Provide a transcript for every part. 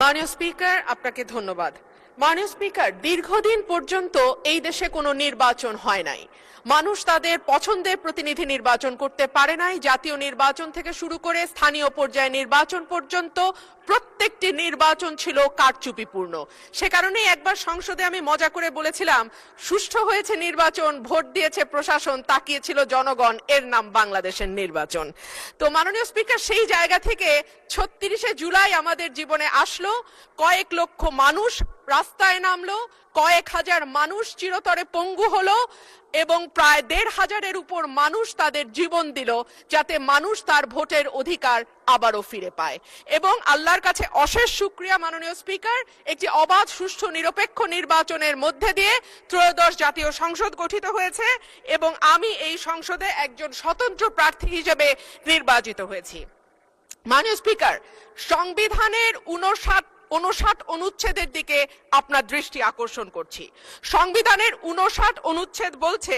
মাননীয় স্পিকার, আপনাকে ধন্যবাদ। মাননীয় স্পিকার, দীর্ঘদিন পর্যন্ত এই দেশে কোনো নির্বাচন হয় নাই। মানুষ তাদের পছন্দের প্রতিনিধি নির্বাচন করতে পারে নাই। জাতীয় নির্বাচন থেকে শুরু করে স্থানীয় পর্যায়ে নির্বাচন পর্যন্ত প্রত্যেকটি নির্বাচন ছিল কারচুপিপূর্ণ। সে কারণেই একবার সংসদে আমি মজা করে বলেছিলাম, সুষ্ঠু হয়েছে নির্বাচন, ভোট দিয়েছে প্রশাসন, তাকিয়েছিল জনগণ, এর নাম বাংলাদেশের নির্বাচন। তো মাননীয় স্পিকার, সেই জায়গা থেকে ৩৬শে জুলাই আমাদের জীবনে আসলো, কয়েক লক্ষ মানুষ রাস্তায় নামলো, কয়েক হাজার মানুষ চিরতরে পঙ্গু হলো এবং প্রায় ১৫০০-এর উপর মানুষ তাদের জীবন দিল যাতে মানুষ তার ভোটের অধিকার আবারও ফিরে পায়। এবং আল্লাহর কাছে অশেষ শুকরিয়া মাননীয় স্পিকার, একটি অবাধ, সুষ্ঠু, নিরপেক্ষ নির্বাচনের মধ্যে দিয়ে ত্রয়োদশ জাতীয় সংসদ গঠিত হয়েছে এবং আমি এই সংসদে একজন স্বতন্ত্র প্রার্থী হিসেবে নির্বাচিত হয়েছি। মাননীয় স্পিকার, সংবিধানের ৫৯ অনুচ্ছেদের দিকে আপনার দৃষ্টি আকর্ষণ করছি। সংবিধানের ৫৯ অনুচ্ছেদ বলছে,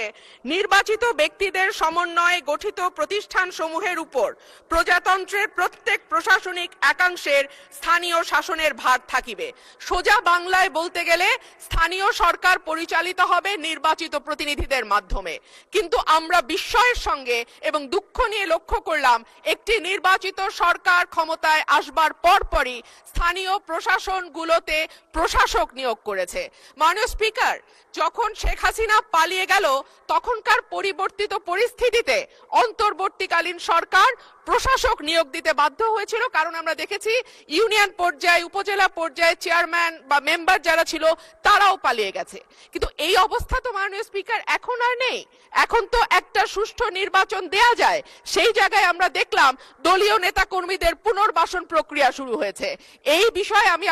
নির্বাচিত ব্যক্তিদের সমন্বয়ে গঠিত প্রতিষ্ঠান সমূহের উপর প্রজাতন্ত্রের প্রত্যেক প্রশাসনিক একাংশের স্থানীয় শাসনের ভার থাকিবে। সোজা বাংলায় বলতে গেলে স্থানীয় সরকার পরিচালিত হবে নির্বাচিত প্রতিনিধিদের মাধ্যমে। কিন্তু আমরা বিস্ময়ের সঙ্গে এবং দুঃখ নিয়ে লক্ষ্য করলাম, একটি নির্বাচিত সরকার ক্ষমতায় আসবার পরপরই স্থানীয় প্রশাসনগুলোতে প্রশাসক নিয়োগ করেছে। মাননীয় স্পিকার, যখন শেখ হাসিনা পালিয়ে গেল তখনকার পরিবর্তিত পরিস্থিতিতে অন্তর্বর্তীকালীন সরকার প্রশাসক নিয়োগ দিতে বাধ্য হয়েছিল, কারণ আমরা দেখেছি ইউনিয়ন পর্যায়ে, উপজেলা পর্যায়ে চেয়ারম্যান বা মেম্বার যারা ছিল তারাও পালিয়ে গেছে। কিন্তু এই অবস্থা তো মাননীয় স্পিকার এখন আর নেই। এখন তো একটা সুষ্ঠু নির্বাচন দেয়া যায়। সেই জায়গায় আমরা দেখলাম দলীয় নেতা কর্মীদের পুনর্বাসন প্রক্রিয়া শুরু হয়েছে। এই বিষয়ে আমি